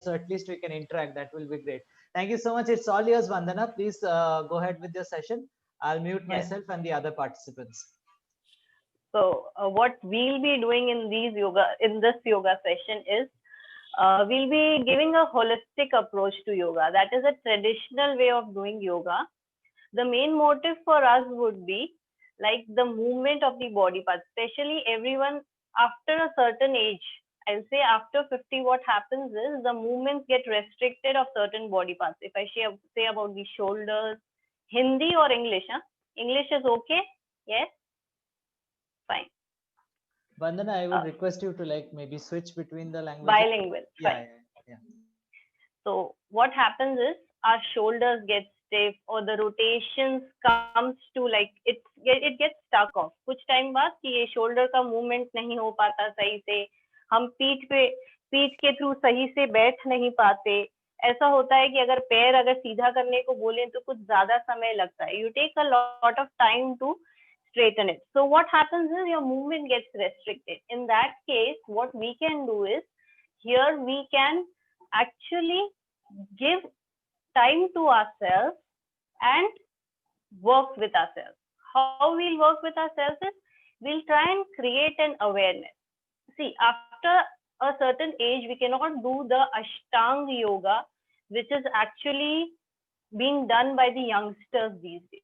so at least we can interact. That will be great. Thank you so much. It's all yours, Vandana. Please go ahead with your session. I'll mute Yes. myself and the other participants. So what we'll be doing in this yoga session is we'll be giving a holistic approach to yoga. That is a traditional way of doing yoga. The main motive for us would be like the movement of the body parts, especially everyone after a certain age. I'll say after 50, what happens is the movements get restricted of certain body parts. If I say about the shoulders, Hindi or English? Huh? English is okay? Yes? Fine. Vandana, I would request you to like maybe switch between the languages. Bilingual. Yeah. So what happens is our shoulders get stiff or the rotations comes to like it gets stuck off. कुछ time बाद कि ये shoulder का movement नहीं हो पाता सही से, हम पीठ के थ्रू सही से बैठ नहीं पाते. ऐसा होता है कि अगर पैर सीधा करने को बोले तो कुछ ज्यादा समय लगता है. You take a lot of time to straighten it. So what happens is your movement gets restricted. In that case, what we can do is here we can actually give time to ourselves and work with ourselves. How we'll work with ourselves is we'll try and create an awareness. See, after a certain age, we cannot do the Ashtanga yoga, which is actually being done by the youngsters these days.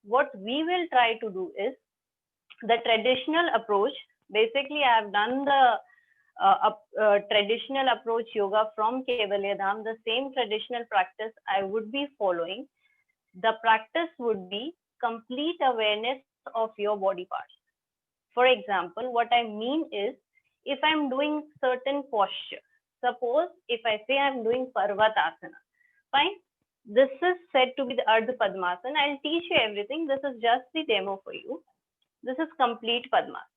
What we will try to do is the traditional approach. Basically, I have done the traditional approach yoga from Kaivalya Dham. The same traditional practice I would be following. The practice would be complete awareness of your body parts. For example, what I mean is if I'm doing certain posture, suppose if I say I'm doing Parvatasana, fine. This is said to be the Ardha Padmasana. I'll teach you everything. This is just the demo for you. This is complete Padmasana.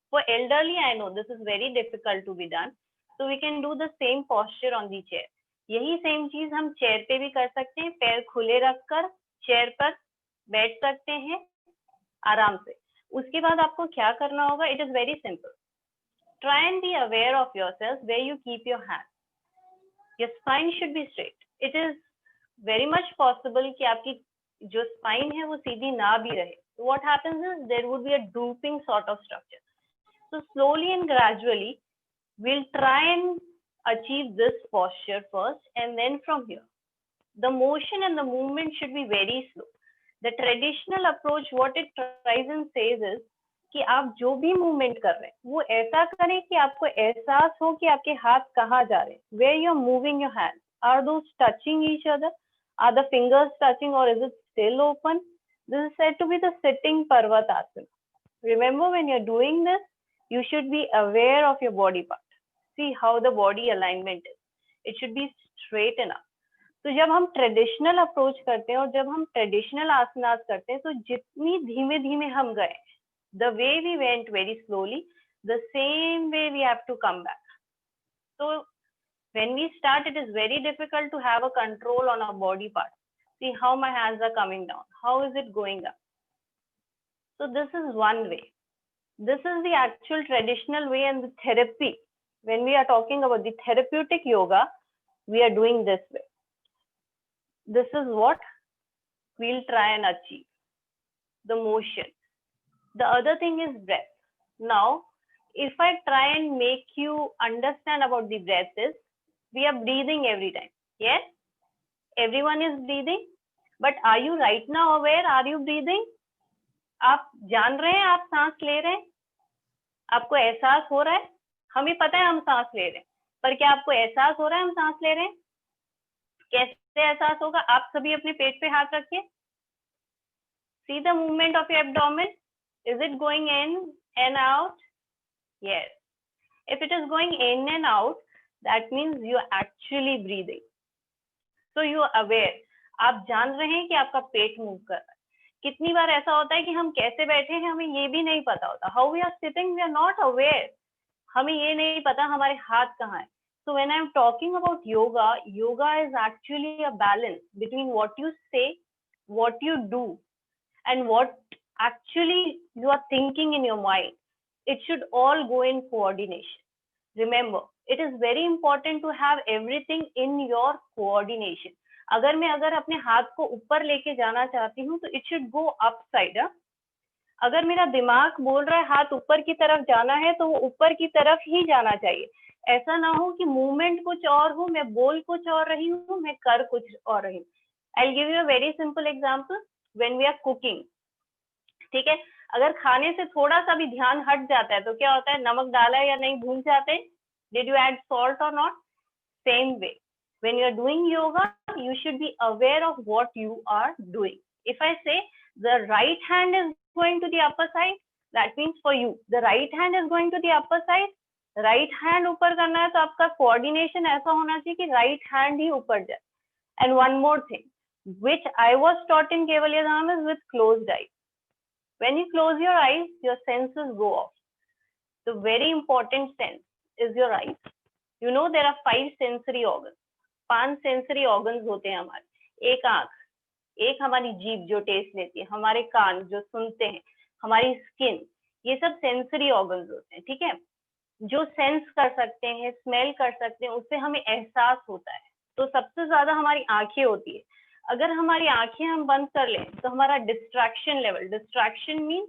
For elderly, I know this is very difficult to be done. So we can do the same posture on the chair. यही same चीज हम chair पे भी कर सकते हैं. पैर खुले रखकर चेयर पर बैठ सकते हैं आराम से. उसके बाद आपको क्या करना होगा? It is very simple. Try and be aware of yourself where you keep your hand. Your spine should be straight. It is very much possible कि आपकी जो spine है वो सीधी ना भी रहे. So what happens is there would be a drooping sort of structure. So slowly and gradually, we'll try and achieve this posture first, and then from here, the motion and the movement should be very slow. The traditional approach, what it tries and says is कि आप जो भी movement कर रहे हैं वो ऐसा करें कि आपको एहसास हो कि आपके हाथ कहाँ जा रहे हैं. Where you're moving your hands, are those touching each other? Are the fingers touching or is it still open? This is said to be the sitting Parvatasana. Remember, when you're doing this, you should be aware of your body part. See how the body alignment is. It should be straight enough. तो जब हम traditional approach करते हैं और जब हम traditional आसनास करते हैं तो जितनी धीमे धीमे हम गए, the way we went very slowly, the same way we have to come back. So when we start, it is very difficult to have a control on our body part. See how my hands are coming down. How is it going up? So this is one way. This is the actual traditional way, and the therapy. When we are talking about the therapeutic yoga, we are doing this way. This is what we'll try and achieve. The motion. The other thing is breath. Now, if I try and make you understand about the breath is, we are breathing every time. Yes? Everyone is breathing. But are you right now aware? Are you breathing? आप जान रहे हैं आप सांस ले रहे हैं? आपको एहसास हो रहा है? हमें पता है हम सांस ले रहे हैं, पर क्या आपको एहसास हो रहा है हम सांस ले रहे हैं? कैसे एहसास होगा? आप सभी अपने पेट पे हाथ रखिए. See the movement of your abdomen. Is it going in and out? Yes. If it is going in and out, that means you are actually breathing. So you are aware. आप जान रहे हैं कि आपका पेट मूव कर रहा है. कितनी बार ऐसा होता है कि हम कैसे बैठे हैं हमें ये भी नहीं पता होता. How we are sitting, we are not aware. हमें ये नहीं पता हमारे हाथ कहाँ है. So when I am talking about yoga, yoga is actually a balance between what you say, what you do, and what actually you are thinking in your mind. It should all go in coordination. Remember, It is very important to have everything in your coordination. अगर अपने हाथ को ऊपर लेके जाना चाहती हूँ तो it should go upside. अगर मेरा दिमाग बोल रहा है हाथ ऊपर की तरफ जाना है तो वो ऊपर की तरफ ही जाना चाहिए. ऐसा ना हो कि मूवमेंट कुछ और हो, मैं बोल कुछ और रही हूँ, मैं कर कुछ और रही हूँ. I'll give you a very simple example. When we are cooking, ठीक है, अगर खाने से थोड़ा सा भी ध्यान हट जाता है तो क्या होता है, नमक डाला है या नहीं भूल जाते हैं. Did you add salt or not? Same way, when you are doing yoga, you should be aware of what you are doing. If I say the right hand is going to the upper side, that means for you the right hand is going to the upper side. Right hand ऊपर करना है तो आपका coordination ऐसा होना चाहिए कि right hand ही ऊपर जाए. And one more thing, which I was taught in Kevalyadham, is with closed eyes. When you close your eyes, your senses go off. The very important sense is your eyes. You know there are 5 sensory organs. 5 sensory organs होते हैं हमारे. एक आंख, एक हमारी जीभ जो test लेती है, हमारे कान जो सुनते हैं, हमारी स्किन, ये सब सेंसरी ऑर्गन्स होते हैं. ठीक है, जो सेंस कर सकते हैं, स्मेल कर सकते हैं, उससे हमें एहसास होता है. तो सबसे ज्यादा हमारी आंखें होती है. अगर हमारी आंखें हम बंद कर लें तो हमारा डिस्ट्रैक्शन लेवल, डिस्ट्रैक्शन मीन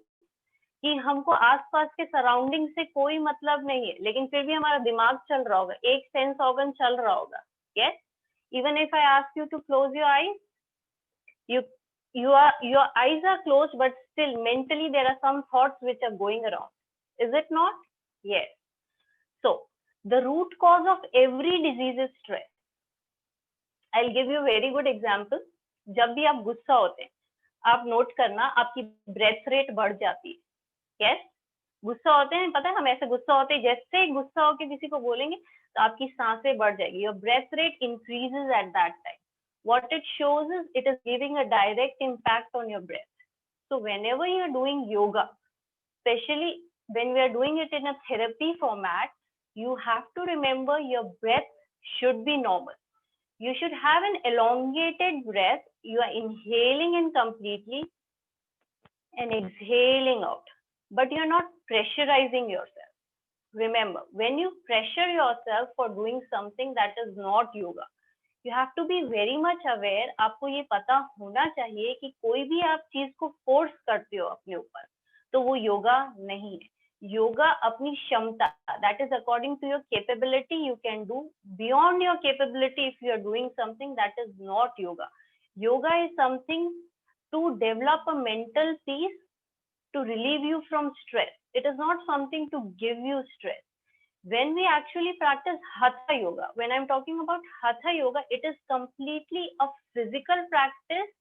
कि हमको आसपास के सराउंडिंग से कोई मतलब नहीं है, लेकिन फिर भी हमारा दिमाग चल रहा होगा, एक सेंस ऑर्गन चल रहा होगा. Yes, even if I ask you to close your eyes, your eyes are closed, but still mentally there are some thoughts which are going around. Is it not? Yes. So the root cause of every disease is stress. I'll give you a very good example. जब भी आप गुस्सा होते हैं, आप note करना आपकी breath rate बढ़ जाती है. यस, गुस्सा होते हैं, पता है हम ऐसे गुस्सा होते हैं, जैसे गुस्सा होके किसी को बोलेंगे तो आपकी सांसें बढ़ जाएगी. Your breath rate increases at that time. What it shows is it is giving a direct impact on your breath. So whenever you are doing yoga, especially when we are doing it in a therapy format, you have to remember your breath should be normal. You should have an elongated breath. You are inhaling in completely and exhaling out, but you are not pressurizing yourself. Remember, when you pressure yourself for doing something that is not yoga, you have to be very much aware. आपको ये पता होना चाहिए कि कोई भी आप चीज को फोर्स करते हो अपने ऊपर तो वो योगा नहीं है. योगा अपनी क्षमता, that is according to your capability, you can do beyond your capability. If you are doing something that is not yoga, yoga is something to develop a mental peace, to relieve you from stress. It is not something to give you stress. When we actually practice hatha yoga, when I'm talking about hatha yoga, it is completely a physical practice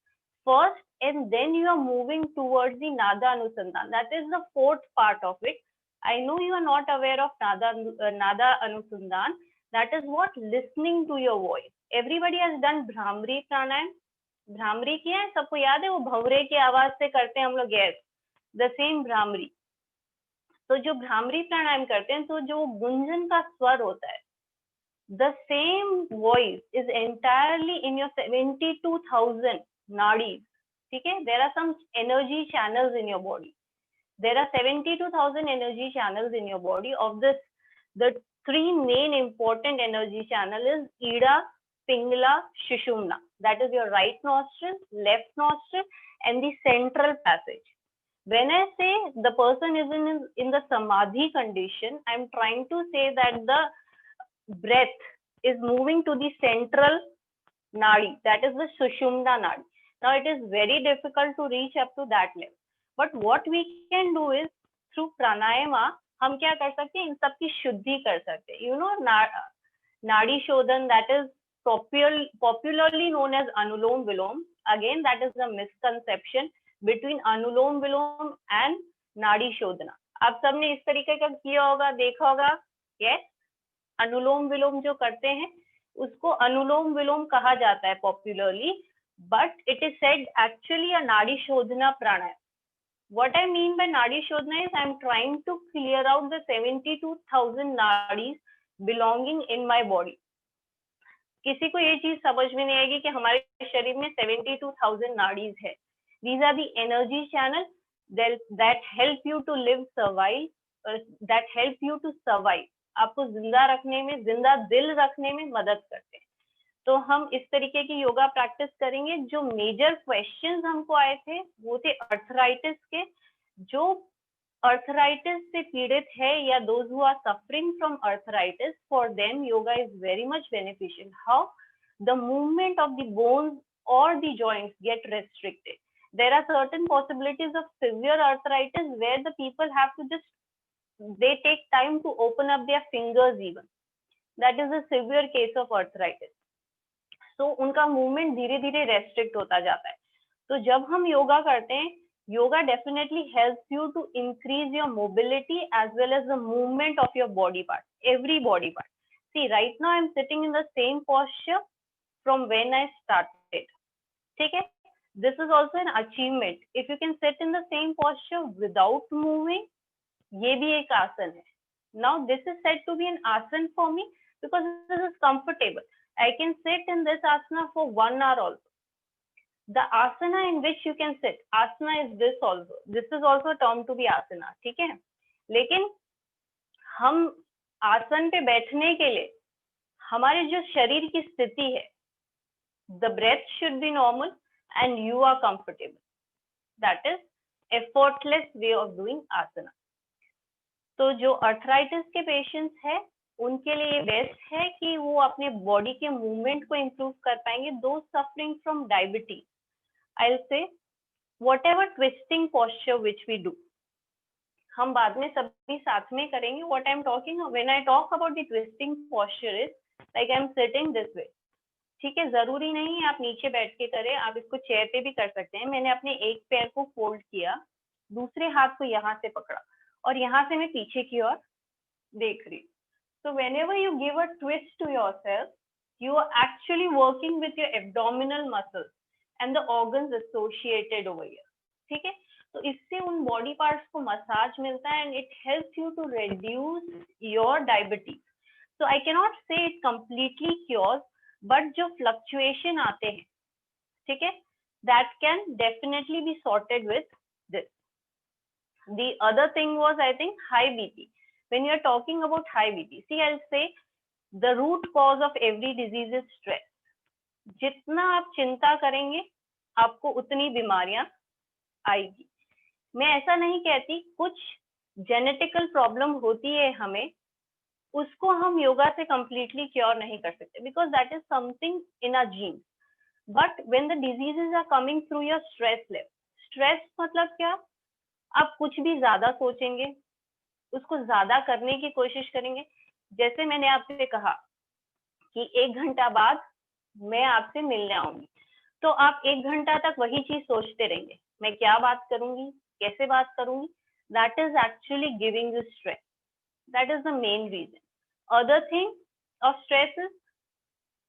first, and then you are moving towards the nada anusandhan. That is the 4th part of it. I know you are not aware of nada anusandhan. That is what? Listening to your voice. Everybody has done Bhramri pranayam. Bhramri किया है, सबको याद है, वो भवरे की आवाज से करते हैं हम लोग. Yes, the same Bhramri. तो जो भ्रामरी प्राणायाम करते हैं तो जो गुंजन का स्वर होता है, the same voice is entirely in your 72,000 nadis. ठीक है, there are some energy channels in your body. There are 72,000 energy channels in your body. Of this, the 3 main important energy channel is Ida, Pingala, Sushumna. That is your right nostril, left nostril, and the central passage. When I say the person is in the samadhi condition, I'm trying to say that the breath is moving to the central nadi, that is the Sushumna nadi. Now it is very difficult to reach up to that level, but what we can do is through pranayama हम क्या कर सकते हैं, इन सब की शुद्धि कर सकते हैं. You know, nadi shodhan, that is popularly known as Anulom Vilom. Again, that is the misconception between Anulom Vilom and Nadi Shodhana. आप सबने इस तरीके का किया होगा, देखा होगा. Yes, अनुलोम विलोम जो करते हैं उसको अनुलोम विलोम कहा जाता है popularly, but it is said actually a Nadi Shodhana pranayam. What I mean by Nadi Shodhana is I am trying to clear out the 72,000 nadis belonging in my body. किसी को ये चीज समझ में नहीं आएगी कि हमारे शरीर में 72,000 नाडीज है. These are the energy channels that help you to live, survive, that help you to survive. आपको जिंदा रखने में, जिंदा दिल रखने में मदद करते हैं। तो हम इस तरीके की योगा प्रैक्टिस करेंगे। जो मेजर क्वेश्चंस हमको आए थे वो थे अर्थराइटिस के। जो अर्थराइटिस से पीड़ित है या those who are suffering from arthritis, for them yoga is very much beneficial. How? The movement of the bones or the joints get restricted. There are certain possibilities of severe arthritis where the people have to just, they take time to open up their fingers even. That is a severe case of arthritis. So उनका movement धीरे धीरे restrict होता जाता है। तो जब हम योगा करते हैं, yoga definitely helps you to increase your mobility as well as the movement of your body part, every body part. See, right now I'm sitting in the same posture from when I started. ठीक है, this is also an achievement. If you can sit in the same posture without moving, ये भी एक आसन है. Now this is said to be an asan for me because this is comfortable. I can sit in this asana for 1 hour also. The asana in which you can sit, asana is this also. This is also termed to be asana. ठीक है, लेकिन हम आसन पे बैठने के लिए हमारे जो शरीर की स्थिति है, the breath should be normal and you are comfortable. That is effortless way of doing asana. तो जो अर्थराइटिस के पेशेंट्स है उनके लिए बेस्ट है कि वो अपने बॉडी के मूवमेंट को इम्प्रूव कर पाएंगे. दो suffering from diabetes, I will say whatever twisting posture which we do, हम बाद में सभी साथ में करेंगे. What I am talking, when I talk about the twisting posture is like I am sitting this way. ठीक है, जरूरी नहीं है आप नीचे बैठ के करें, आप इसको चेयर पे भी कर सकते हैं. मैंने अपने एक पैर को फोल्ड किया, दूसरे हाथ को यहाँ से पकड़ा और यहाँ से मैं पीछे की ओर देख रही. So whenever you give a twist to yourself, you are actually working with your abdominal muscles and the organs associated over here. ठीक है, तो इससे उन बॉडी पार्ट्स को मसाज मिलता है and it helps you to reduce your diabetes. So I cannot say it completely cures, but जो fluctuation आते हैं, ठीक है, that can definitely be sorted with this. The other thing was, I think, high BP. When you are talking about high BP, see, I'll say the root cause of every disease is stress. जितना आप चिंता करेंगे आपको उतनी बीमारियां आएगी. मैं ऐसा नहीं कहती, कुछ जेनेटिकल प्रॉब्लम होती है हमें, उसको हम योगा से कंप्लीटली क्योर नहीं कर सकते because that is something in our genes. But when the diseases are coming through your stress level, stress मतलब क्या, आप कुछ भी ज्यादा सोचेंगे, उसको ज्यादा करने की कोशिश करेंगे. जैसे मैंने आपसे कहा कि 1 घंटा बाद मैं आपसे मिलने आऊंगी, तो आप 1 घंटा तक वही चीज सोचते रहेंगे, मैं क्या बात करूंगी, कैसे बात करूंगी. That is actually giving you stress. That is the main reason. Other thing of stress is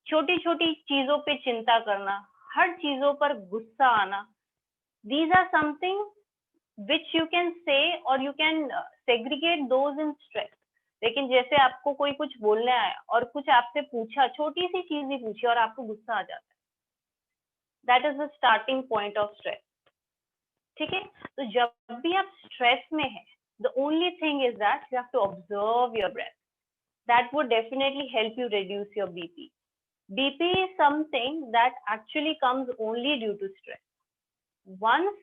छोटी छोटी चीजों पे चिंता करना, हर चीजों पर गुस्सा आना. These are something which you can say or you can segregate those in stress. लेकिन जैसे आपको कोई कुछ बोलने आया और कुछ आपसे पूछा, छोटी सी चीज ही पूछी और आपको गुस्सा आ जाता है, that is the starting point of stress. ठीक है, तो जब भी आप स्ट्रेस में हैं, the only thing is that you have to observe your breath. That would definitely help you reduce your BP. BP is something that actually comes only due to stress. Once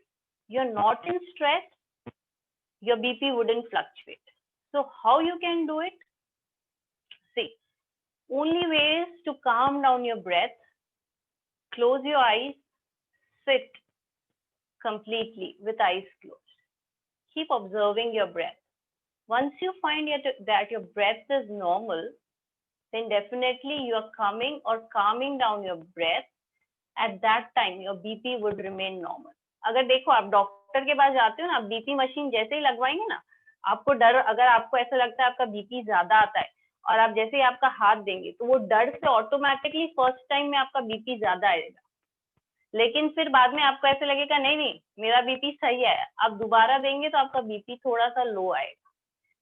you're not in stress, your BP wouldn't fluctuate. So how you can do it? See, only ways to calm down your breath: close your eyes, sit completely with eyes closed. Keep observing your breath. Once you find that your breath is normal, then definitely you are calming down your breath. At that time, your BP would remain normal. अगर देखो आप doctor के पास जाते हो ना, आप BP machine जैसे ही लगवाएंगे ना, आपको डर, अगर आपको ऐसा लगता है आपका बीपी ज्यादा आता है और आप जैसे ही आपका हाथ देंगे तो वो डर से ऑटोमेटिकली फर्स्ट टाइम में आपका बीपी ज्यादा आएगा. लेकिन फिर बाद में आपको ऐसे लगेगा नहीं नहीं मेरा बीपी सही आया, आप दोबारा देंगे तो आपका बीपी थोड़ा सा लो आएगा.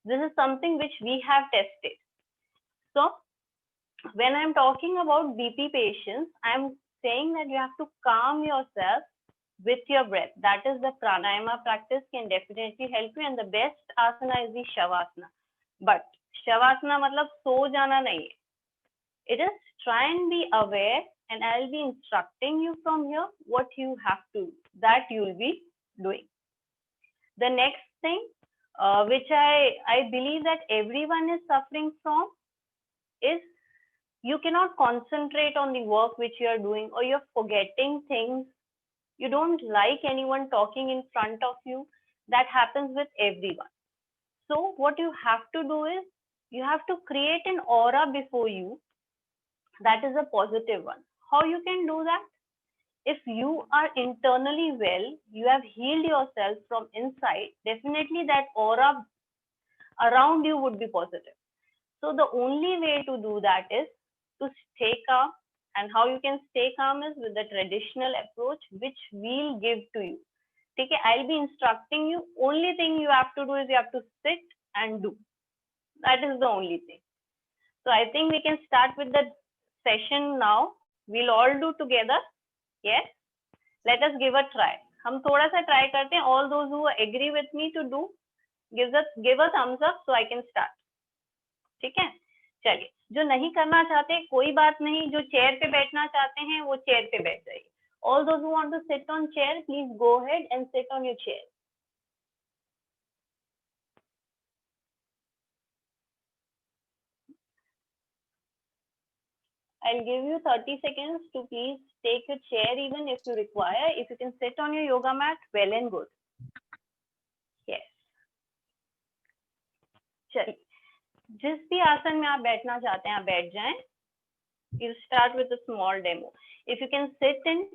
This is something which we have tested. So when I am talking about BP patients, I am saying that you have to calm yourself with your breath. That is the pranayama practice can definitely help you, and the best asana is the shavasana. But शवासना मतलब सो जाना नहीं है. It is try and be aware, and I'll be instructing you from here what you have to, that you'll be doing. The next thing, which I believe that everyone is suffering from, is you cannot concentrate on the work which you are doing, or you're forgetting things. You don't like anyone talking in front of you. That happens with everyone. So what you have to do is you have to create an aura before you that is a positive one. How you can do that? If you are internally well, you have healed yourself from inside, definitely that aura around you would be positive. So the only way to do that is to stay calm. And how you can stay calm is with the traditional approach, which we'll give to you. Okay, I'll be instructing you. Only thing you have to do is you have to sit and do. That is the only thing. So I think we can start with the session now. We'll all do together. Yes. Let us give a try. हम थोड़ा सा try करते हैं. All those who agree with me to do, give a thumbs up so I can start. ठीक है? चलिए. जो नहीं करना चाहते कोई बात नहीं. जो चेयर पे बैठना चाहते हैं वो चेयर पे बैठ जाइए. All those who want to sit on chair, please go ahead and sit on your chair. I'll give you 30 seconds to please take your chair even if you require. If you can sit on your yoga mat, well and good. Yes. चलिए. जिस भी आसन में आप बैठना चाहते हैं आप बैठ जाएं. We'll start with a small demo. If you can sit in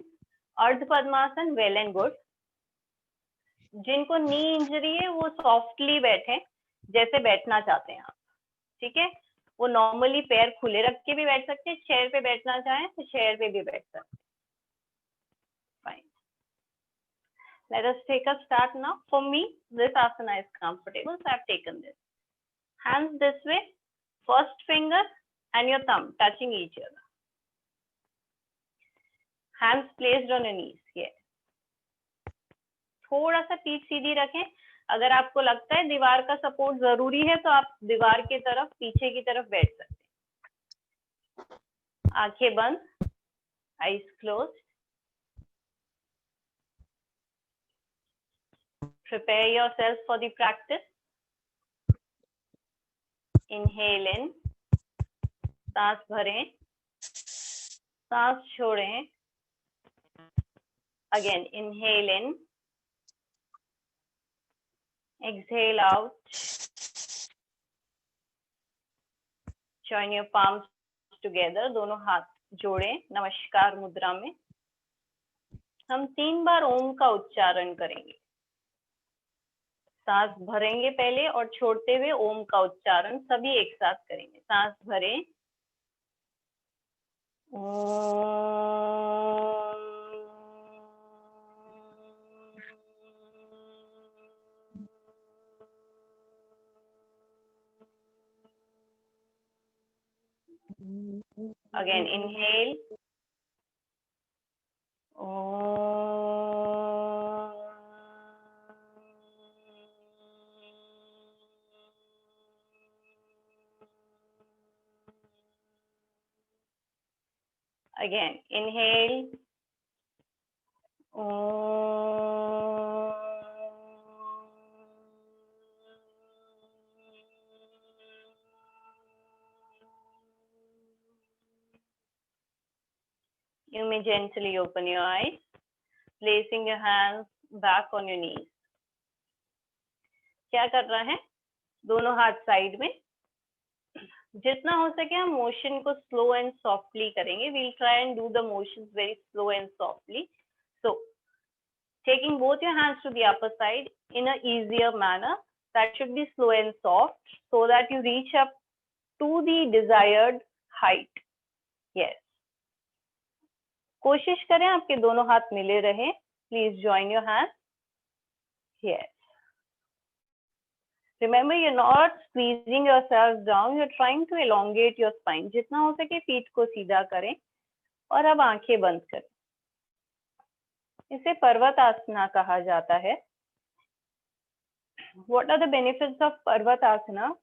Ardha Padmasan, well and good. जिनको नी इंजरी है वो सॉफ्टली बैठे जैसे बैठना चाहते हैं आप. ठीक है. वो नॉर्मली पैर खुले रख के भी बैठ सकते हैं. चेयर पे बैठना चाहें तो चेयर पे भी बैठ सकते हैं. Fine. Let us take a start now. For me, this asana is comfortable, so I've taken this. Hands this way, first finger and your thumb touching each other. Hands placed on your knees. Here. थोड़ा सा पीठ सीधी रखें. अगर आपको लगता है दीवार का सपोर्ट जरूरी है तो आप दीवार की तरफ पीछे की तरफ बैठ सकते हैं. आंखें बंद, eyes closed. Prepare yourself for the practice. Inhale in, सांस भरें, सांस छोड़ें. Again, inhale in, exhale out. Join your palms together. दोनों हाथ जोड़ें नमस्कार मुद्रा में. हम 3 बार ओम का उच्चारण करेंगे. सांस भरेंगे पहले और छोड़ते हुए ओम का उच्चारण सभी एक साथ करेंगे. सांस भरें. Again, inhale. Again, inhale. You may gently open your eyes, placing your hands back on your knees. क्या कर रहा है? दोनों हाथ साइड में. जितना हो सके हम मोशन को स्लो एंड सॉफ्टली करेंगे. We'll try and do the motions very slow and softly. So, taking both your hands to the upper side in an easier manner. That should be slow and soft so that you reach up to the desired height. Yes. कोशिश करें आपके दोनों हाथ मिले रहे. Please join your hands. Yes. Remember, you're not squeezing yourself down. You're trying to elongate your spine. जितना हो सके पीठ को सीधा करें और अब आंखें बंद करें. इसे पर्वतासना कहा जाता है. What are the benefits of पर्वतासना?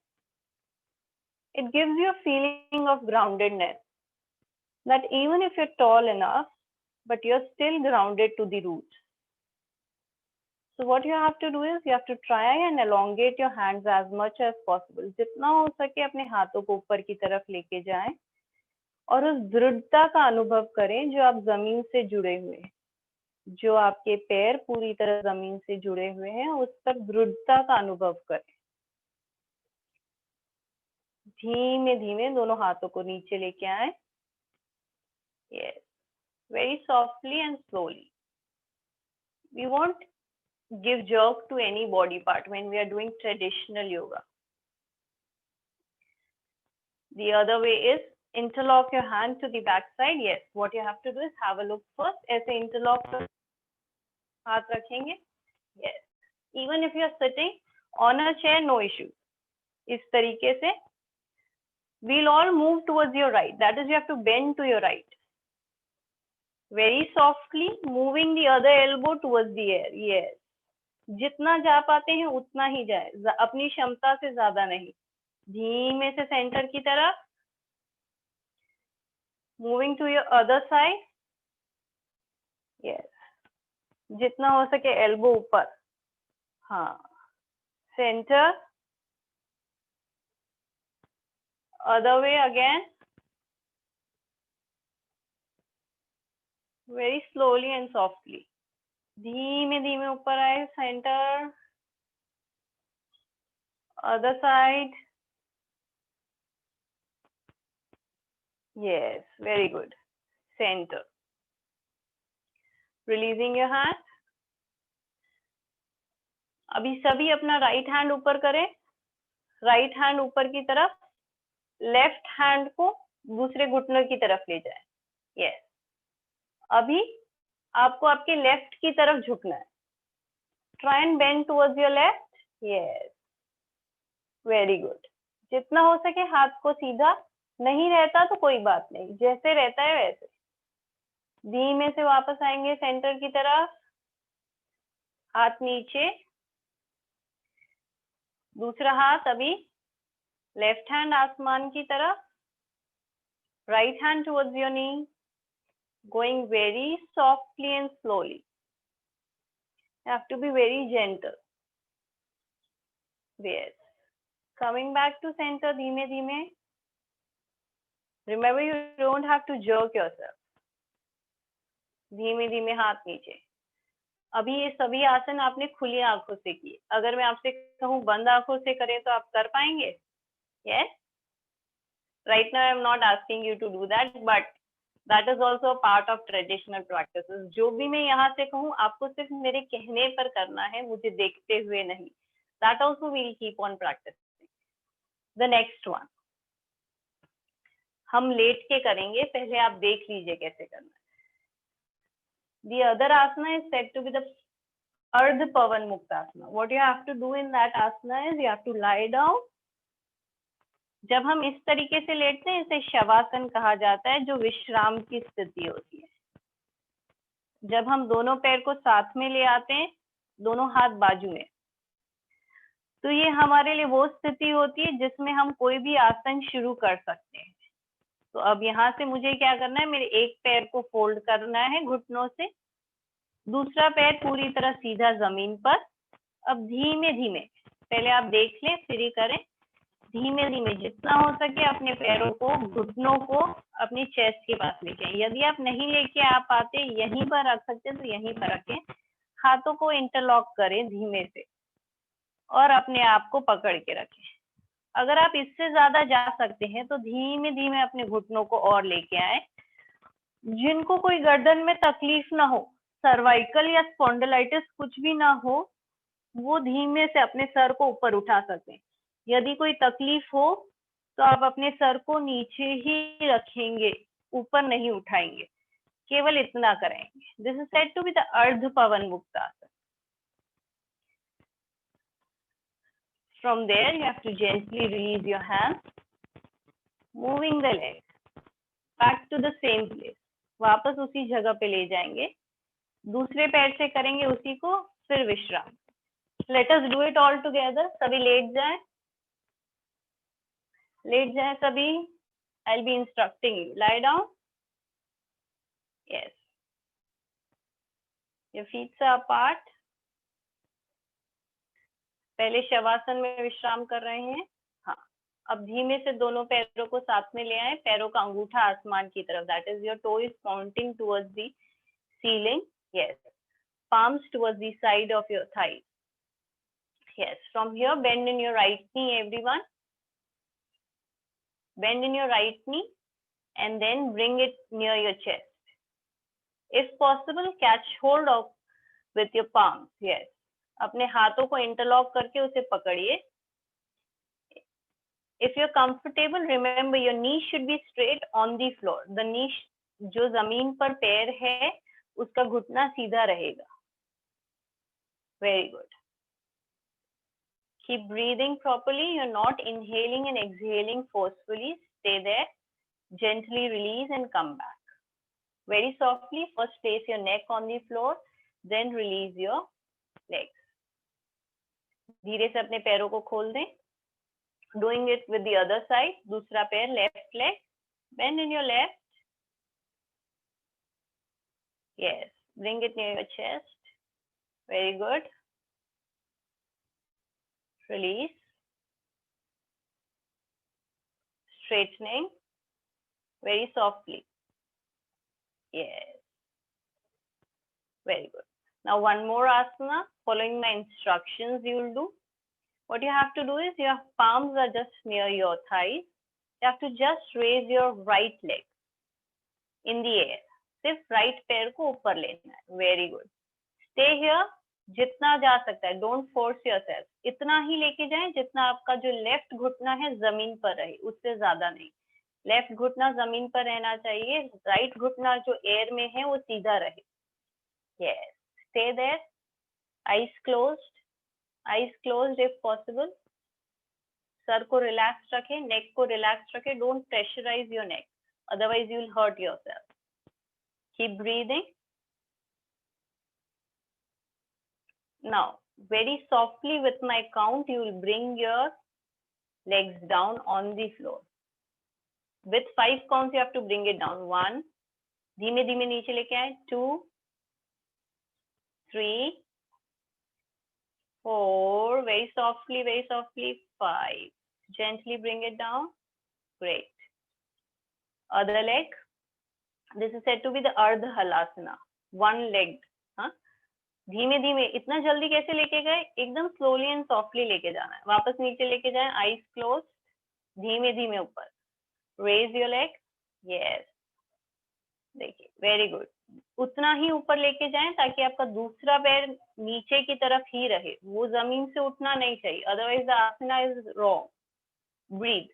it gives you a feeling of groundedness, that even if you're tall enough, but you're still grounded to the roots. So what you have to do is you have to try and elongate your hands as much as possible. जितना हो सके अपने हाथों को ऊपर की तरफ लेके जाएं और उस दृढ़ता का अनुभव करें जो आप जमीन से जुड़े हुए हैं, जो आपके पैर पूरी तरह जमीन से जुड़े हुए हैं, उस पर दृढ़ता का अनुभव करें। धीमे धीमे दोनों हाथों को नीचे लेके आए। Yes, very softly and slowly. We won't give jerk to any body part when we are doing traditional yoga. The other way is interlock your hand to the back side. Yes, what you have to do is have a look first. ऐसे interlock हाथ रखेंगे. Yes, even if you are sitting on a chair, no issue. इस तरीके से we'll all move towards your right. That is, you have to bend to your right. Very softly moving the other elbow towards the air. Yes. जितना जा पाते हैं उतना ही जाए, अपनी क्षमता से ज्यादा नहीं। धीमे से सेंटर की तरफ, moving to your other side. Yes, जितना हो सके एल्बो ऊपर। हाँ, centre, other way again, very slowly and softly. धीमे धीमे ऊपर आए, centre, other side. Yes, very good. Center. Releasing your hand. अभी सभी अपना राइट हैंड ऊपर करें, राइट हैंड ऊपर की तरफ, लेफ्ट हैंड को दूसरे घुटनों की तरफ ले जाए। यस, अभी आपको आपके लेफ्ट की तरफ झुकना है। Try and bend towards your left. Yes, very good. जितना हो सके हाथ को सीधा, नहीं रहता तो कोई बात नहीं, जैसे रहता है वैसे। धीमे से वापस आएंगे सेंटर की तरफ, हाथ नीचे, दूसरा हाथ अभी लेफ्ट हैंड आसमान की तरफ, right hand towards your knee, going very softly and slowly. You have to be very gentle. Yes. Coming back to center, धीमे धीमे. Remember, you don't have to jerk yourself. धीमे धीमे हाथ नीचे। अभी ये सभी आसन आपने खुली आंखों से किए। अगर मैं आपसे कहूँ बंद आंखों से करें तो आप कर पाएंगे? Yes. Right now, I'm not asking you to do that, but that is also a part of traditional practices. जो भी मैं यहाँ से कहूँ, आपको सिर्फ मेरे कहने पर करना है, मुझे देखते हुए नहीं। That also we'll keep on practicing. The next one, हम लेट के करेंगे, पहले आप देख लीजिए कैसे करना है। The other asana is said to be the Ardha Pavan Muktasana. What you have to do in that asana is you have to lie down. जब हम इस तरीके से लेटते हैं, इसे शवासन कहा जाता है, जो विश्राम की स्थिति होती है। जब हम दोनों पैर को साथ में ले आते हैं, दोनों हाथ बाजू में, तो ये हमारे लिए वो स्थिति होती है जिसमें हम कोई भी आसन शुरू कर सकते हैं। तो अब यहाँ से मुझे क्या करना है, मेरे एक पैर को फोल्ड करना है घुटनों से, दूसरा पैर पूरी तरह सीधा जमीन पर। अब धीमे धीमे, पहले आप देख लें फिर ही करें। धीमे धीमे जितना हो सके अपने पैरों को, घुटनों को अपनी चेस्ट के पास लेके आए। यदि आप नहीं लेके आ पाते, यहीं पर रख सकते हैं तो यहीं पर रखें। हाथों को इंटरलॉक करें धीमे से और अपने आप को पकड़ के रखें। अगर आप इससे ज्यादा जा सकते हैं तो धीमे धीमे अपने घुटनों को और लेके आए। जिनको कोई गर्दन में तकलीफ ना हो, सर्वाइकल या स्पॉन्डिलाइटिस कुछ भी ना हो, वो धीमे से अपने सर को ऊपर उठा सकते हैं। यदि कोई तकलीफ हो तो आप अपने सर को नीचे ही रखेंगे, ऊपर नहीं उठाएंगे, केवल इतना करेंगे। This is said to be the Ardha Pavan muktasana. From there, you have to gently release your hands, moving the legs back to the same place. वापस उसी जगह पे ले जाएंगे, दूसरे पैर से करेंगे उसी को, फिर विश्राम। Let us do it all together. सभी लेट जाएं, लेट जाए सभी. I'll be instructing you. Lie down. Yes. Your feet are apart. पहले शवासन में विश्राम कर रहे हैं. हाँ, अब धीमे से दोनों पैरों को साथ में ले आए. पैरों का अंगूठा आसमान की तरफ. That is, your toe is pointing towards the ceiling. Yes. Palms towards the side of your thighs. Yes. From here, bend in your right knee, everyone. Bend in your right knee and then bring it near your chest. If possible, catch hold of with your palms. Yes. अपने हाथों को interlock करके उसे पकड़िए. If you're comfortable, remember your knee should be straight on the floor. The knee जो जमीन पर पैर है उसका घुटना सीधा रहेगा. Very good. Keep breathing properly. You're not inhaling and exhaling forcefully. Stay there. Gently release and come back. Very softly. First place your neck on the floor. Then release your legs. धीरे से अपने पैरों को खोल दें. Doing it with the other side. दूसरा पैर, left leg. Bend in your left. Yes. Bring it near your chest. Very good. Release. Straightening. Very softly. Yes. Very good. Now one more asana. Following my instructions you will do. What you have to do is your palms are just near your thighs. You have to just raise your right leg in the air. सिर्फ right पैर को ऊपर लेना है. Very good. Stay here. जितना जा सकता है. Don't force yourself. इतना ही लेके जाएं जितना आपका जो left घुटना है जमीन पर रहे. उससे ज्यादा नहीं. Left घुटना जमीन पर रहना चाहिए. Right घुटना जो air में है वो सीधा रहे. Yes. Stay there. Eyes closed. Eyes closed if possible. Sir को relaxed रखें. Neck को relaxed रखें. Don't pressurize your neck. Otherwise you will hurt yourself. Keep breathing. Now, very softly with my count, you will bring your legs down on the floor. With 5 counts, you have to bring it down. 1. धीमे धीमे नीचे लेके आए. 2, 3, 4. Very softly. 5. Gently bring it down. Great. Other leg. This is said to be the Ardha Halasana. One legged. हाँ? धीमे धीमे. इतना जल्दी कैसे लेके गए? एकदम slowly and softly लेके जाना है. वापस नीचे लेके जाएं. Eyes closed. धीमे धीमे ऊपर. Raise your leg. Yes. देखिए. Very good. उतना ही ऊपर लेके जाएं ताकि आपका दूसरा पैर नीचे की तरफ ही रहे. वो जमीन से उठना नहीं चाहिए. Otherwise the asana is wrong. Breathe.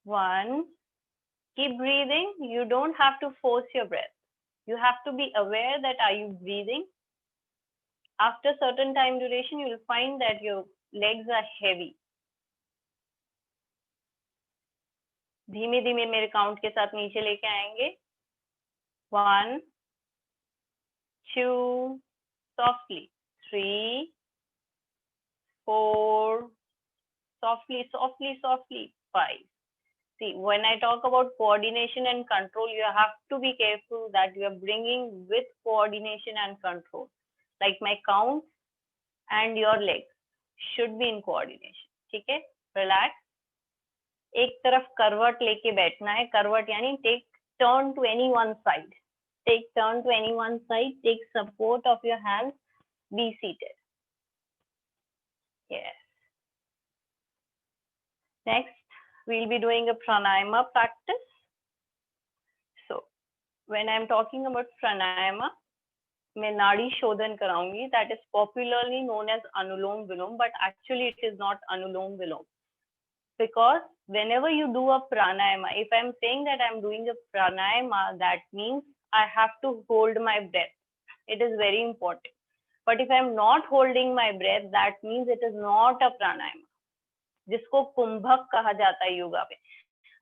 1. Keep breathing. You don't have to force your breath. You have to be aware that are you breathing. After certain time duration, you will find that your legs are heavy. धीमे धीमे मेरे count के साथ नीचे लेके आएंगे. 1, 2, softly. 3, 4, softly. 5. See, when I talk about coordination and control, you have to be careful that you are bringing with coordination and control. Like my count and your legs should be in coordination. ठीक है? Relax. एक तरफ करवट लेके बैठना है. करवट यानी take turn to any one side. Take turn to any one side. Take support of your hands. Be seated. Yes. Next, we'll be doing a pranayama practice. So, when I'm talking about pranayama, मैं नाड़ी शोधन कराऊंगी. That is popularly known as Anulom Vilom, but actually it is not Anulom Vilom. Because whenever you do a pranayama, if I'm saying that I'm doing a pranayama, that means I have to hold my breath. It is very important. But if I'm not holding my breath, that means it is not a pranayama. जिसको कुंभक कहा जाता है योगा में.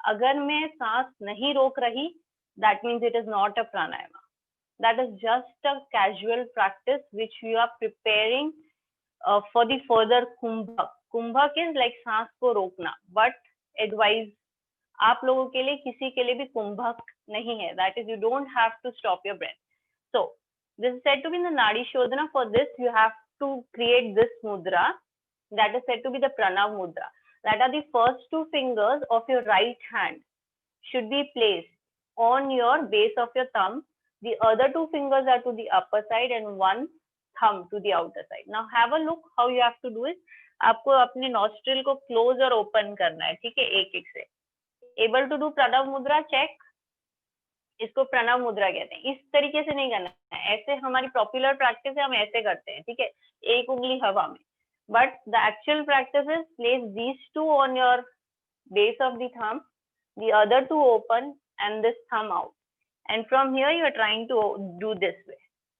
अगर मैं सांस नहीं रोक रही, that means it is not a pranayama. That is just a casual practice which you are preparing for the further kumbhak. Kumbhak is like सांस को रोकना, but एडवाइज आप लोगों के लिए, किसी के लिए भी कुंभक नहीं है. That is you don't have to stop your breath. So this is said to be the nadi shodhana. For this you have to create this mudra that is said to be the pranav mudra. That are the first two fingers of your right hand should be placed on your base of your thumb. The other two fingers are to the upper side and one thumb to the outer side. Now have a look how you have to do it. आपको अपने nostril को close और open करना है, ठीक है, एक एक से. Able to do pranav mudra? Check. इसको प्रणव मुद्रा कहते हैं. इस तरीके से नहीं करना है, ऐसे हमारी पॉपुलर प्रैक्टिस है, हम ऐसे करते हैं, ठीक है, एक उंगली हवा में. But the actual practice is place these two on your base of the thumb, the other two open and this thumb out, and from here you are trying to do this way.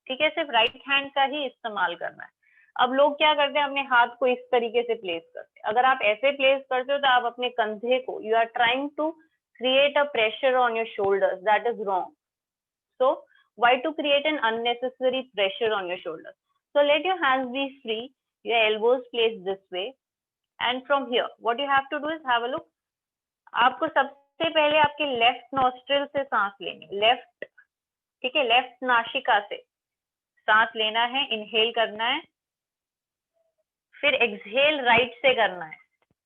ठीक है, सिर्फ right hand का ही इस्तेमाल करना है. अब लोग क्या करते हैं, अपने हाथ को इस तरीके से प्लेस करते हैं. अगर आप ऐसे प्लेस करते हो तो आप अपने कंधे को, you are trying to create a pressure on your shoulders. That is wrong. So why to create an unnecessary pressure on your shoulders? So let your hands be free, your elbows placed this way, and from here what you have to do is have a look. आपको सबसे पहले आपके left nostril से सांस लेनी, left, ठीक है, left नासिका से सांस लेना है, इनहेल करना है. फिर एक्सहेल राइट से करना है,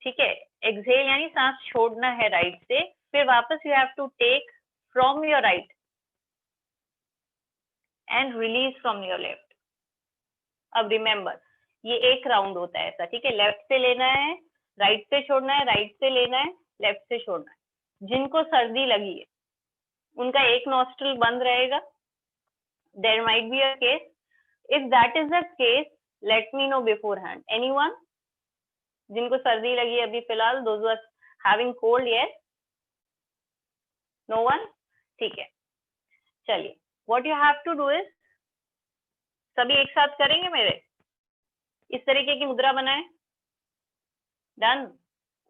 ठीक है. एक्सहेल यानी सांस छोड़ना है राइट से. फिर वापस you have to take from your right and release from your left. अब रिमेंबर, ये एक राउंड होता है ऐसा, ठीक है. लेफ्ट से लेना है, राइट से छोड़ना है, राइट से लेना है, लेफ्ट से छोड़ना है. जिनको सर्दी लगी है उनका एक नॉस्ट्रिल बंद रहेगा. There might be a case, if that is the case let me know beforehand. Anyone जिनको सर्दी लगी है अभी फिलहाल, those who are having cold? Yes, no one? ठीक है, चलिए. What you have to do is, सभी एक साथ करेंगे मेरे, इस तरीके की मुद्रा बनाए. डन.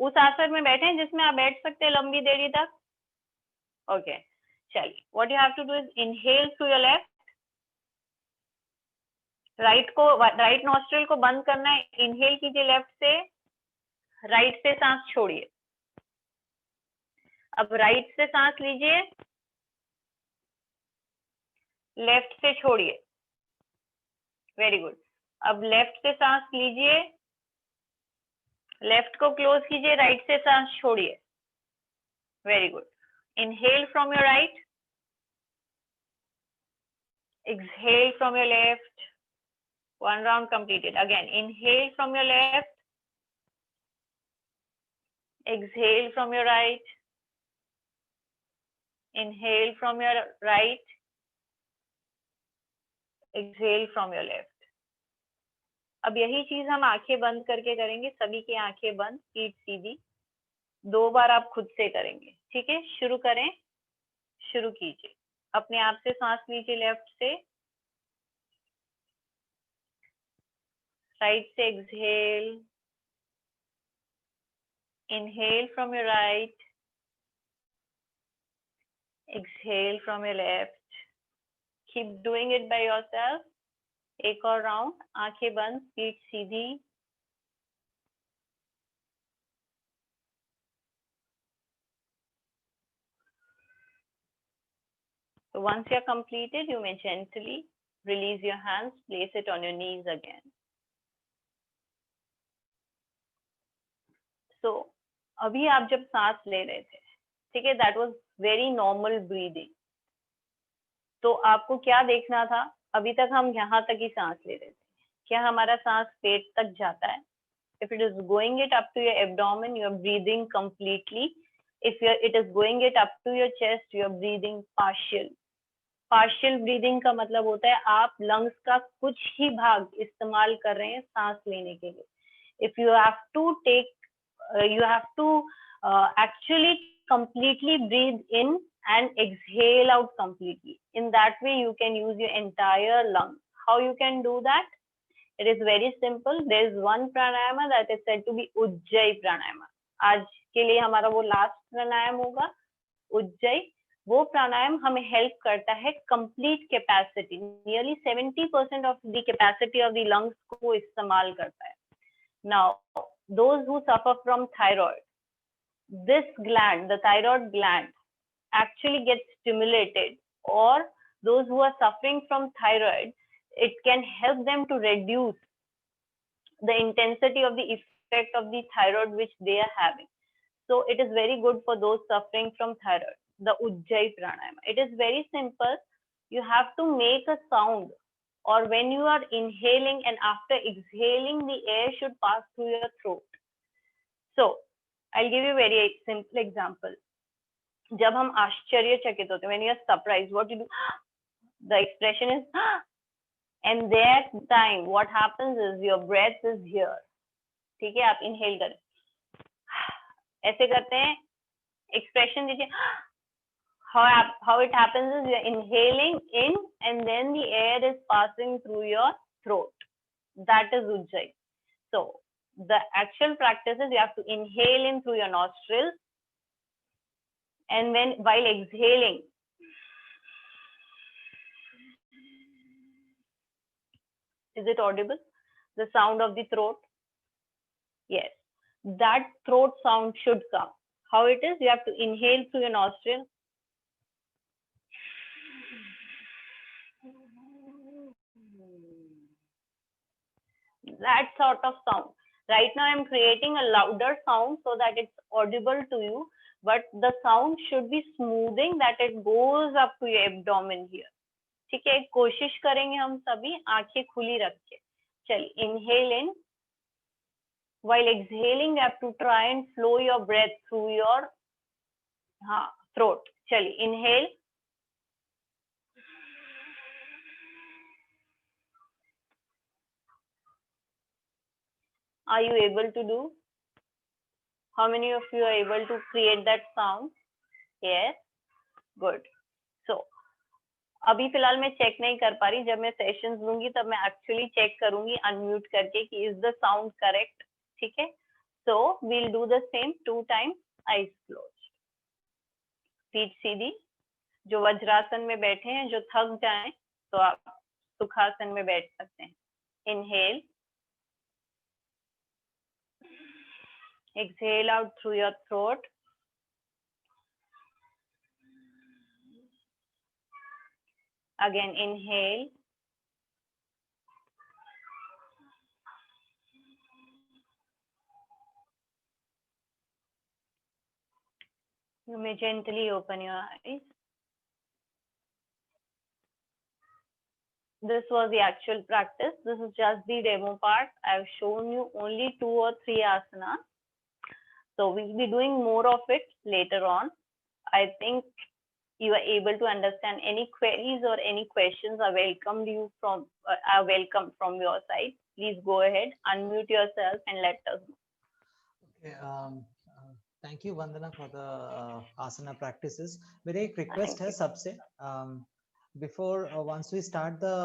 उस आसन में बैठे जिसमें आप बैठ सकते हैं लंबी देरी तक. ओके, चलिए. What you have to do is inhale through your left. Right nostril को बंद करना है. इनहेल कीजिए लेफ्ट से, राइट से सांस छोड़िए. अब राइट से सांस लीजिए, लेफ्ट से छोड़िए. Very good. अब लेफ्ट से सांस लीजिए, लेफ्ट को क्लोज कीजिए, राइट से सांस छोड़िए. Very good. Inhale from your right, exhale from your left. One round completed. Again, inhale from your left, exhale from your right, inhale from your right, exhale from your left. अब यही चीज हम आंखें बंद करके करेंगे. सभी की आंखें बंद, पीठ सीधी. 2 बार आप खुद से करेंगे, ठीक है. शुरू करें, शुरू कीजिए. अपने आप से सांस लीजिए लेफ्ट से, राइट से exhale, inhale from your right, exhale from your left. Keep doing it by yourself. एक और राउंड. आंखें बंद, पीठ सीधी. So once you are completed, you may gently release your hands, place it on your knees again. So अभी आप जब सांस ले रहे थे, ठीक है, that was very normal breathing. तो आपको क्या देखना था, अभी तक हम यहाँ तक ही सांस ले रहे थे. क्या हमारा सांस पेट तक जाता है? If it is going it up to your abdomen, you are breathing completely. If it is going it up to your chest, you are breathing partial. Partial breathing का मतलब होता है आप लंग्स का कुछ ही भाग इस्तेमाल कर रहे हैं सांस लेने के लिए. If you have to take, you have to actually completely breathe in and exhale out completely. In that way you can use your entire lung. How you can do that? It is very simple. There is one pranayama that is said to be Ujjayi pranayama. आज के लिए हमारा वो last प्राणायाम होगा, उज्जयी. वो प्राणायाम हमें help करता है complete capacity, nearly 70% of the capacity of the lungs को इस्तेमाल करता है. Now those who suffer from thyroid, this gland, the thyroid gland, actually gets stimulated, or those who are suffering from thyroid, it can help them to reduce the intensity of the effect of the thyroid which they are having. So it is very good for those suffering from thyroid. The Ujjayi Pranayama. It is very simple. You have to make a sound, or when you are inhaling and after exhaling, the air should pass through your throat. So I'll give you a very simple example. जब हम आश्चर्यचकित होते हैं, when you are surprised, what you do? The expression is, and that time what happens is your breath is here. ठीक है, आप inhale करें, ऐसे करते हैं, expression दीजिए. How it happens is you're inhaling in and then the air is passing through your throat. That is Ujjayi. So the actual practice is you have to inhale in through your nostrils, and while exhaling, is it audible? The sound of the throat? Yes. That throat sound should come. How it is? You have to inhale through your nostril. That sort of sound. Right now I'm creating a louder sound so that it's audible to you, but the sound should be smoothing, that it goes up to your abdomen here. ठीक है, कोशिश करेंगे हम सभी आंखें खुली रख के. चलिए, inhale in. While exhaling, you have to try and flow your breath through your throat. चलिए, inhale. Are you able to do? How many of you are able to create that sound? Yes, good. So अभी फिलहाल मैं check नहीं कर पा रही, जब मैं सेशंस लूंगी तब मैं एक्चुअली चेक करूंगी अनम्यूट करके कि इज द साउंड करेक्ट. ठीक है, so we'll do the same 2 times, eyes closed, पीठ सीधी. जो वज्रासन में बैठे हैं, जो थक जाएं, तो आप सुखासन में बैठ सकते हैं. Inhale, exhale out through your throat. Again, inhale. You may gently open your eyes. This was the actual practice. This is just the demo part. I've shown you only 2 or 3 asanas. So we'll be doing more of it later on. I think you are able to understand. Any queries or any questions are welcomed from your side. Please go ahead, unmute yourself and let us know. Okay, thank you, Vandana, for the asana practices. मेरा एक request है सबसे, before once we start the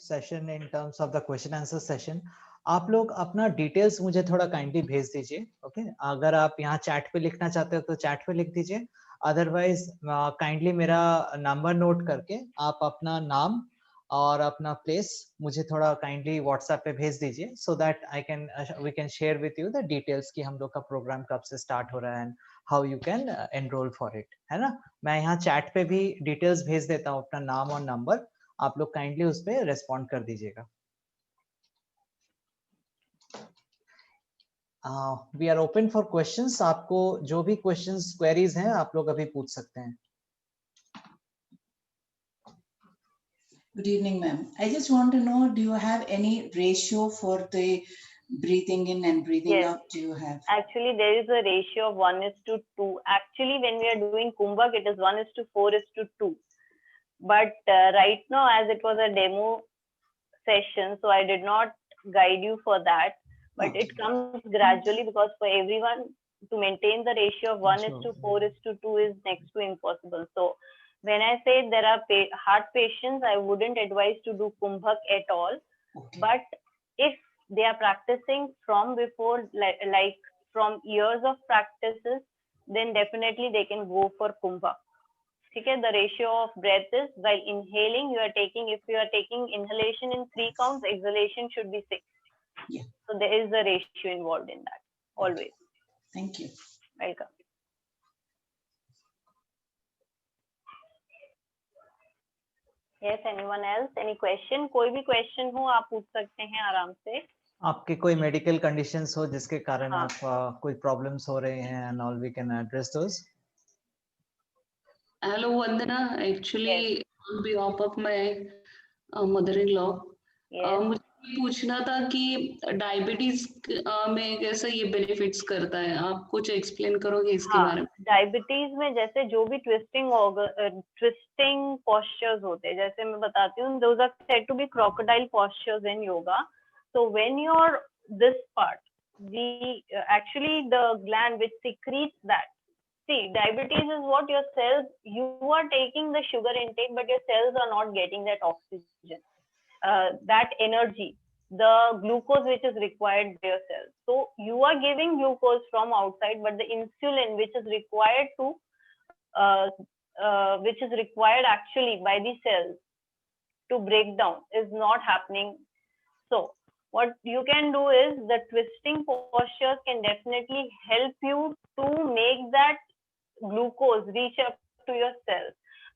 session in terms of the question answer session, आप लोग अपना details मुझे थोड़ा kindly भेज दीजिए. ओके, अगर आप यहाँ चैट पे लिखना चाहते हो तो चैट पे लिख दीजिए, अदरवाइज काइंडली मेरा नंबर नोट करके आप अपना नाम और अपना प्लेस मुझे थोड़ा काइंडली व्हाट्सएप पे भेज दीजिए, so that we can share with you the details कि हम लोग का प्रोग्राम कब से स्टार्ट हो रहा है and how you can enrol for it, है ना. मैं यहाँ चैट पे भी डिटेल्स भेज देता हूँ, अपना नाम और नंबर, आप लोग काइंडली उस पर रेस्पॉन्ड कर दीजिएगा. We are open for questions. आपको जो भी क्वेश्चंस क्वेरीज हैं आप लोग अभी पूछ सकते हैं. Good evening, ma'am. I just want to know, do you have any ratio for the breathing in and breathing out? Do you have? Actually, there is a ratio of 1:2. Actually, when we are doing Kumbhak, it is 1:4:2. But right now, as it was a demo session, so I did not guide you for that. But Okay. it comes gradually, because for everyone to maintain the ratio of 1:4:2 is next to impossible. So when I say there are heart patients, I wouldn't advise to do Kumbhak at all. Okay. But if they are practicing from before, like from years of practices, then definitely they can go for Kumbhak. Okay, the ratio of breath is, while inhaling, if you are taking inhalation in 3 counts, exhalation should be 6. Yeah. So there is a ratio involved in that, always. Thank you. Welcome. Yes, anyone else? Any question? कोई भी question हो आप पूछ सकते हैं आराम से. आपके कोई मेडिकल कंडीशंस हो जिसके कारण हाँ. आप कोई प्रॉब्लम्स हो रहे हैं and all we can address those. Hello, Vandana. Actually, Yes. on behalf of my mother-in-law, Yes. मुझे ये पूछना था कि डायबिटीज में कैसे ये बेनिफिट्स करता है, आप कुछ एक्सप्लेन करोगे इसके बारे हाँ, में? डायबिटीज में जैसे जो भी ट्विस्टिंग पोस्चर्स होते हैं, जैसे मैं बताती हूँ, those are said to be crocodile postures in yoga. So when you're this part, actually the gland which secretes that. See, diabetes is what your cells, you are taking the sugar intake, but your cells are not getting that oxygen, that energy, the glucose which is required by your cells. So you are giving glucose from outside, but the insulin which is required which is required actually by the cells to break down is not happening. So what you can do is the twisting postures can definitely help you to make that glucose reach up to your cells.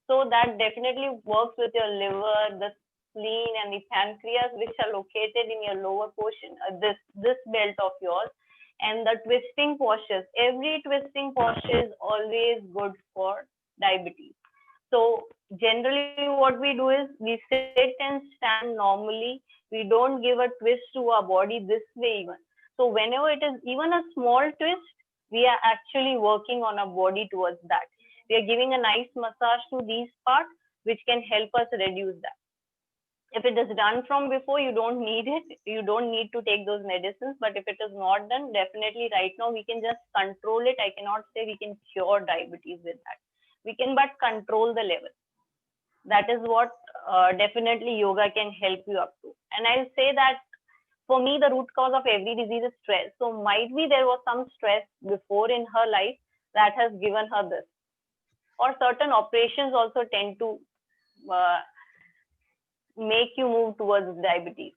So that definitely works with your liver, the spleen and the pancreas, which are located in your lower portion, this belt of yours. And the twisting postures, every twisting posture is always good for diabetes. So generally what we do is we sit and stand normally. We don't give a twist to our body this way even. So whenever it is even a small twist, we are actually working on our body towards that. We are giving a nice massage to these parts, which can help us reduce that. If it is done from before, you don't need it. You don't need to take those medicines. But if it is not done, definitely right now we can just control it. I cannot say we can cure diabetes with that. We can but control the level. That is what definitely yoga can help you up to. And I'll say that for me, the root cause of every disease is stress. So might be there was some stress before in her life that has given her this. Or certain operations also tend to make you move towards diabetes.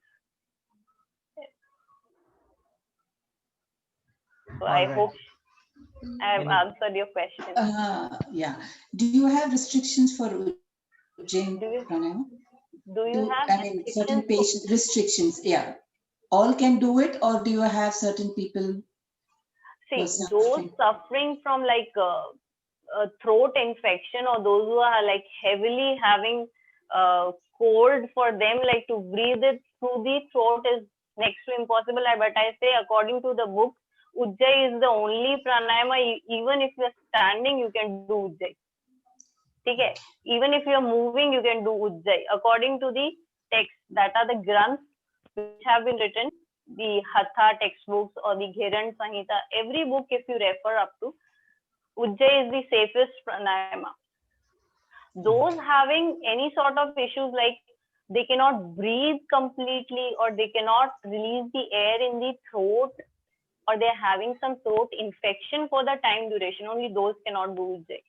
So I Alright. hope I have answered your question. Yeah. Do you have restrictions for Ujjain Do you- pranayama? Do you have I mean, certain patient restrictions? Yeah. All can do it, or do you have certain people? See, those suffering from like a throat infection, or those who are like heavily having cold, for them like to breathe it through the throat is next to impossible. But I say according to the book, Ujjayi is the only pranayama. Even if you're standing, you can do Ujjayi. Okay? Even if you're moving, you can do Ujjayi. According to the text, that are the granths which have been written, the Hatha textbooks or the Ghiran Samhita, every book if you refer up to, Ujjayi is the safest pranayama. Those having any sort of issues like they cannot breathe completely, or they cannot release the air in the throat, or they're having some throat infection for the time duration, only those cannot do Ujjayi.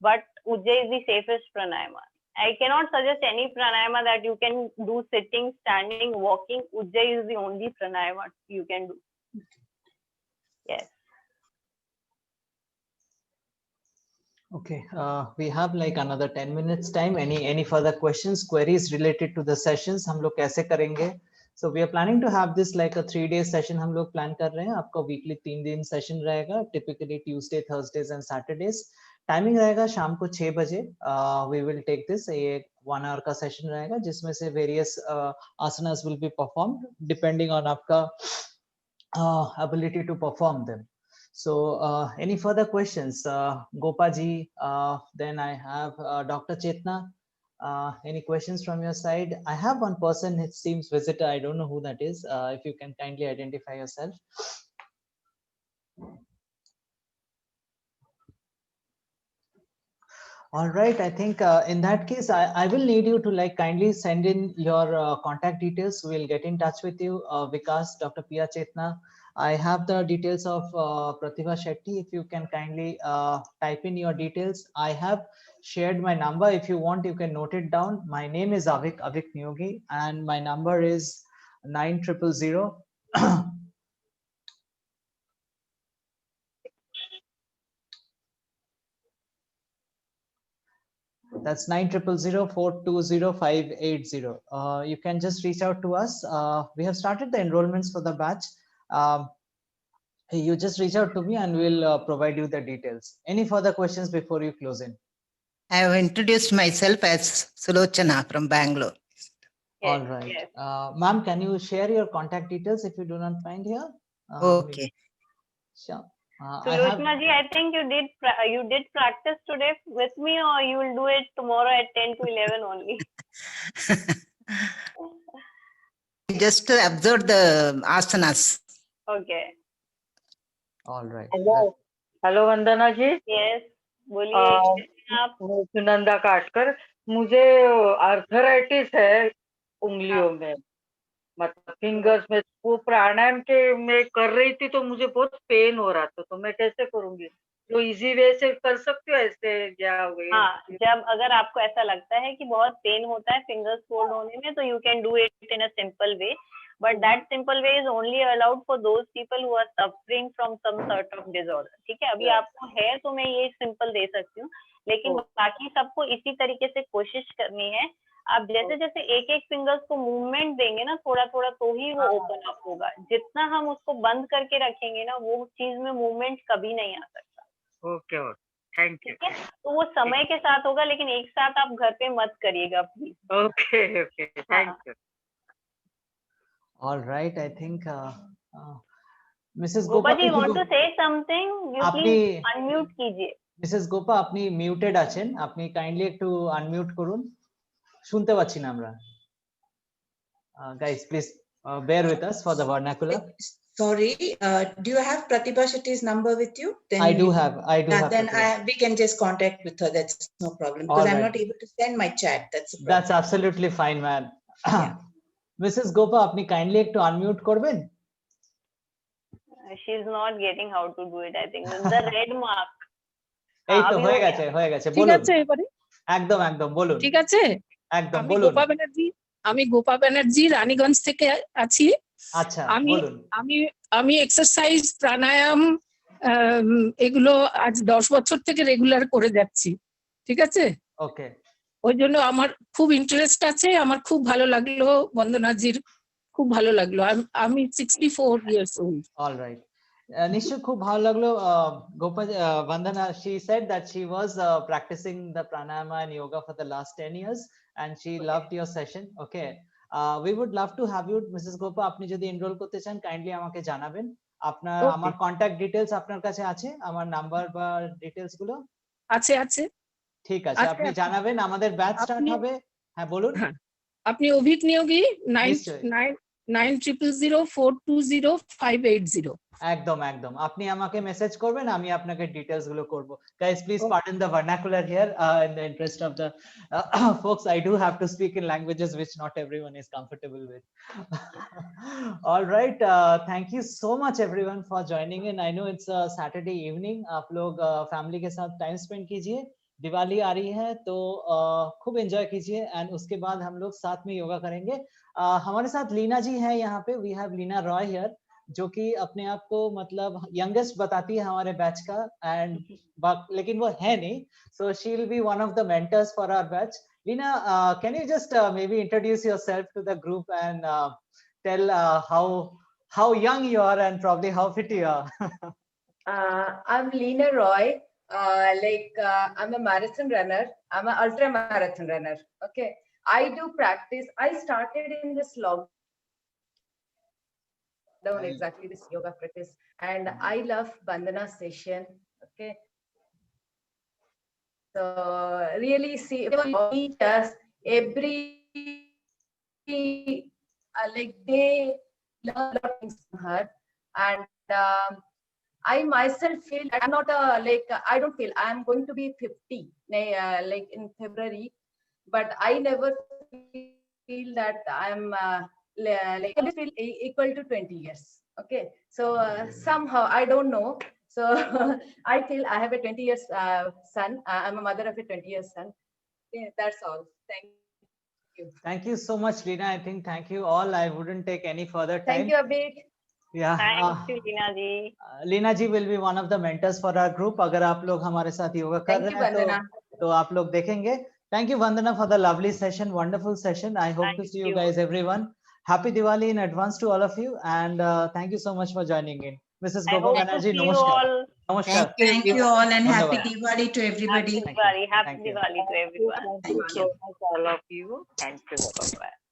But Ujjayi is the safest pranayama. I cannot suggest any pranayama that you can do sitting, standing, walking. Ujjayi is the only pranayama you can do. Yes. Okay, we have like another 10 minutes time. Any further questions, queries related to the sessions? हम लोग कैसे करेंगे? So we are planning to have this like a 3-day session. हम लोग plan कर रहे हैं. आपका weekly 3 दिन session रहेगा. Typically Tuesday, Thursdays and Saturdays. Timing रहेगा शाम को 6 बजे. We will take this. ये 1 hour का session रहेगा जिसमें से various asanas will be performed depending on आपका ability to perform them. So any further questions? Gopaji, then I have Dr. Chetna. Any questions from your side? I have one person, it seems visitor. I don't know who that is. If you can kindly identify yourself. All right, I think in that case, I will need you to like kindly send in your contact details. We'll get in touch with you, Vikas, Dr. Pia Chetna. I have the details of Pratibha Shetty. If you can kindly type in your details. I have shared my number. If you want, you can note it down. My name is Avik Nyogi, and my number is 9000. That's 900004205880. You can just reach out to us. We have started the enrollments for the batch. You just reach out to me and we'll provide you the details. Any further questions before you close in? I have introduced myself as Sulochana from Bangalore. All Yes, right. yes. Ma'am, can you share your contact details if you do not mind here? Okay. Sure. So I have. Lochna ji, I think you did practice today with me, or you will do it tomorrow at 10 to 11 only. Just to observe the asanas. Okay. All right. Hello hello Vandana ji, Yes. बोलिए आप. मैं सुनंदा काटकर. मुझे arthritis है उंगलियों में, मतलब fingers में. वो प्राणायाम के मैं कर रही थी तो मुझे बहुत पेन हो रहा था, तो मैं कैसे करूंगी? जो इजी वे से कर सकती हूँ ऐसे या हाँ, जब अगर आपको ऐसा लगता है कि बहुत पेन होता है फिंगर्स फोल्ड होने में, तो you can do it in a simple way, but that simple way is only allowed for those people who are suffering from some sort of disorder. ठीक है, अभी आपको है तो मैं ये सिंपल दे सकती हूँ, लेकिन बाकी सबको इसी तरीके से कोशिश करनी है. आप जैसे जैसे एक एक फिंगर्स को मूवमेंट देंगे ना थोड़ा थोड़ा, तो ही वो ओपन अप होगा. जितना हम उसको बंद करके रखेंगे ना, वो चीज में मूवमेंट कभी नहीं आ सकता. Okay okay, thank you. ठीक है, तो वो समय के साथ होगा, लेकिन एक साथ आप घर पे मत करिएगा please. Okay okay, thank you. All right. I think Mrs. Gopa Gopa, ji want to say something, you আপনি प्लीज अनम्यूट कीजिए. মিসেস গোপা আপনি মিউটেড আছেন, আপনি কাইন্ডলি একটু আনমিউট করুন, শুনতে পাচ্ছি না আমরা. Guys, please bear with us for the vernacular. Sorry, do you have Pratibha Shetty's number with you? Then I do you- have. Then we can just contact with her. That's no problem, because I'm Alright. not able to send my chat. That's the problem. That's absolutely fine, man. Yeah. Mrs. Gopa, আপনি kindly একটু unmute করবেন? She is not getting how to do it. I think the red mark. এই তো अभी হয়ে हो গেছে, হয়ে গেছে, ঠিক বলুন. আছে এবারে একদম একদম বলুন. ঠিক আছে. একদম আমি বলুন. গোপা ব্যানার্জি রানীগঞ্জ থেকে আছি. আচ্ছা, আমি বলুন. আমি এক্সারসাইজ প্রাণায়াম এগুলো আজ 10 বছর থেকে রেগুলার করে যাচ্ছি. ঠিক আছে, ওকে. ওই জন্য আমার খুব ইন্টারেস্ট আছে. আমার খুব ভালো লাগলো বন্দনাজির, খুব ভালো লাগলো. আমি 64 ইয়ার্স ওল্ড. All right. নিশ্চয় খুব ভালো লাগলো. Gopa Vandana, she said that she was practicing the pranayama and yoga for the last 10 years and she loved your session. Okay. We would love to have you, Mrs. Gopa. আপনি যদি enrol করতে চান kindly আমাকে জানাবেন. আপনার Okay. আমার contact details আপনার কাছে আছে, আমার নাম্বার বা ডিটেইলস গুলো? আছে আছে. ঠিক আছে, আছে, আপনি আছে। জানাবেন, আমাদের ব্যাচ স্টার্ট আপনি- হবে. হ্যাঁ বলুন. হ্যাঁ, আপনি অভিক নিয়োগী নিশ্চয়ই। 900004205880. একদম একদম, আপনি আমাকে মেসেজ করবেন, আমি আপনাকে ডিটেইলস গুলো করব. Guys please Okay. pardon the vernacular here, in the interest of the folks. I do have to speak in languages which not everyone is comfortable with. All right, thank you so much everyone for joining in. I know it's a Saturday evening, आप लोग family के साथ time spend कीजिए. दिवाली आ रही है तो खूब enjoy कीजिए एंड उसके बाद हम लोग साथ में योगा करेंगे. हमारे साथ लीना जी है यहाँ पे. We have Leena Roy here, जो कि अपने आप को मतलब यंगेस्ट बताती है हमारे बैच का, एंड लेकिन वो है नहीं. So she will be one of the mentors for our batch. Leena, can you just maybe introduce yourself to the group and tell how young you are and probably how fit you are. I'm Leena Roy. I'm a marathon runner. I'm an ultra marathon runner. Okay. I do practice. I started in this lockdown, exactly this yoga practice. And I love Bandhana session. Okay. So really see just every like they learn a lot of things from her. And I myself feel I'm not I don't feel I'm going to be 50 like in February, but I never feel that I'm I feel equal to 20 years. Okay, so somehow I don't know. So I feel I have a 20 years son. I'm a mother of a 20 years son. Yeah, that's all. Thank you. Thank you so much, Leena. I think thank you all. I wouldn't take any further time. Thank you, Abhik. Yeah. Thank you Leena ji. Leena ji will be one of the mentors for our group. अगर आप लोग हमारे साथ योगा कर Thank रहे you, हैं Vandana. तो आप लोग देखेंगे Thank you, Vandana, for the lovely session. Wonderful session. I hope to Thank see you you. guys, everyone. Happy Diwali in advance to all of you, and thank you so much for joining in. Mrs. I hope Gopa to Banerjee, see you namaskar. all. Namaskar. Thank you all and happy Wonderful. Diwali to everybody. Happy Diwali. Happy Thank you. Diwali to everyone. Thank you Thank so you. much, all of you. Thank you. Bye-bye.